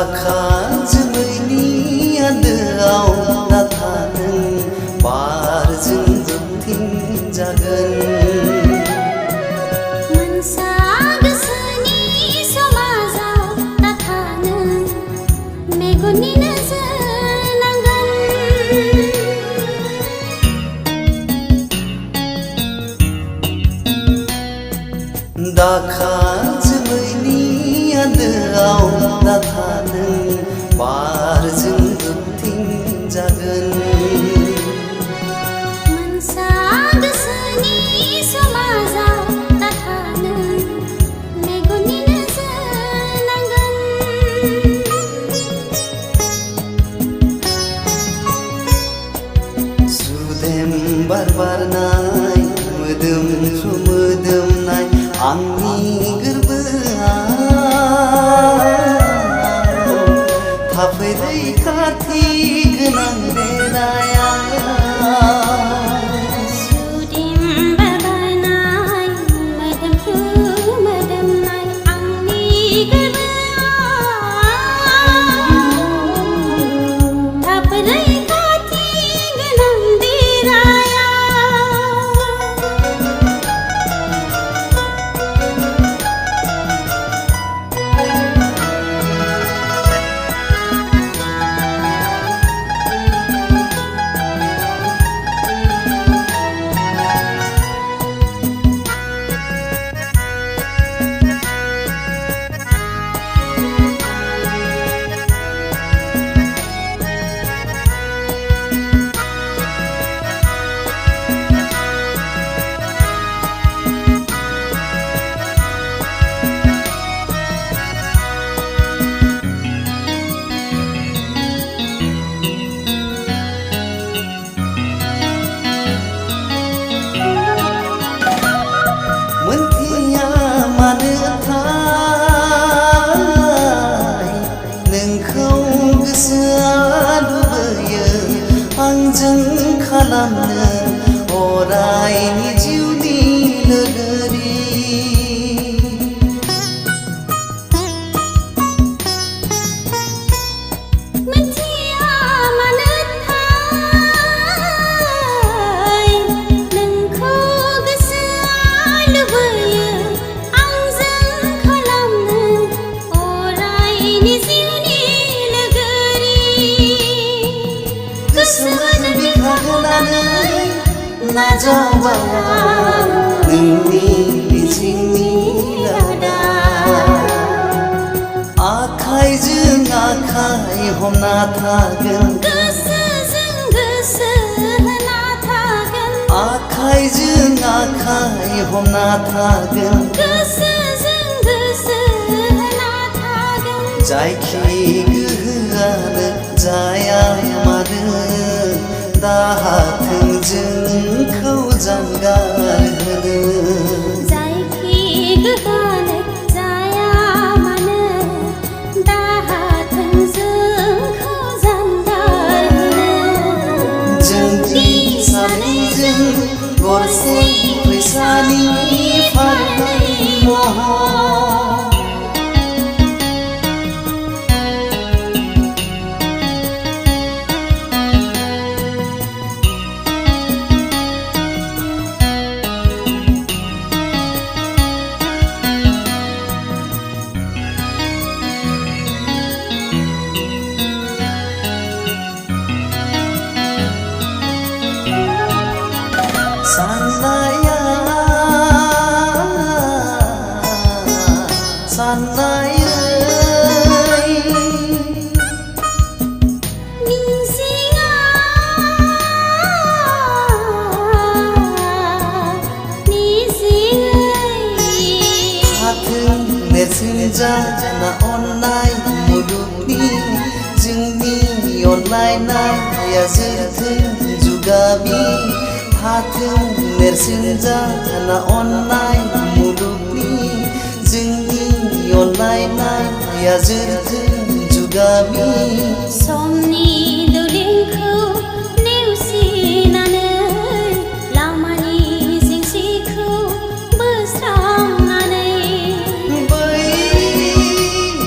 दाखा जोमैनि आन्दोआव दाथा नों बारजों बोबथिंजागोन मोनसा गोसोनि समाजाव दाथा नों मेगननि नोजोर नांगोन दाखा जोमैनि आन्दोआव दाथा नों बारजों बोबथिंजागोन मोनसा गोसोनि समाजाव दाथा नों मेगननि नोजोर नांगोन सुदेम बार बारनाय मोदोमफ्रु मोदोमनाय आंनि गोरबोआव थाफै रैखाथि गोनां देनाया सुदेम बारनाय मोदोमफ्रु मोदोमनाय आंनि गोरबोआव थाफै रैखाथि गोनां देनाया मोनथिया मानोथाय नोंखौ गोसोआ लुबैयो आंजों खालामनो अरायनि जिउनि लोगोरि मोनथिया मानोथाय नोंखौ गोसोआ लुबैयो आंजों खालामनो अरायनि जिउनि लोगोरि गोसोजों बिखा होनानै नाजावबाय नोंनि मिजिंनि रादा आखाइजों आखाइ हमना थागोन गोसोजों गोसो होना थागोन आखाइजों आखाइ हमना थागोन गोसोजों गोसो होना थागोन जायखि गोहोआनो जाया मानो दाहाथों जोंखौ जानगार होनो जायखि गोहोआनो जाया मानो दाहाथों जोंखौ जानगार होनो जोंनि सानैजों गरसे फैसानि फारनै महर साननाया साननायै मिजिंआ मिजिङै थाथों नेरसोन जाना अननाय मुलुगनि जोंनि अनलायनाया जोरथों जुगामि थाथों नेरसोन जाना अननाय मुलुगनि जोंनि अनलायनाया जोरथों जुगामि समनि दुलिंखौ नेवसिनानै लामानि जेंसिखौ बोस्रांनानै बै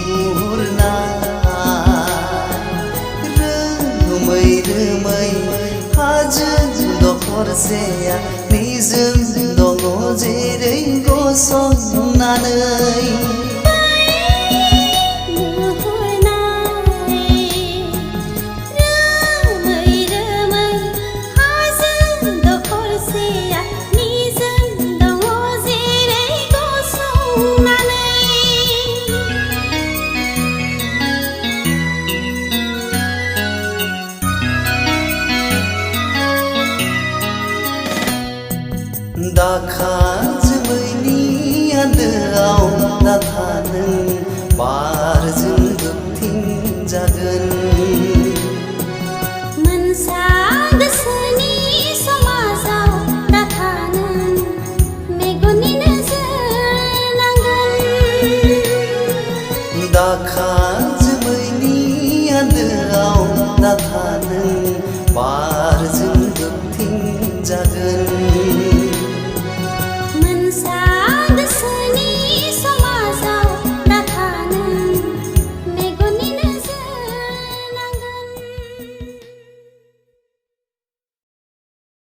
मुहुरना हरसेया निजोम दङ जेरै गसंनानै दाखा जोमैनि आन्दोआव नाथा नों बारजों होबथिंजागोन मोनसा गोसोनि समाजाव नाथा नों मेगननि नोजोर नांगोन दाखा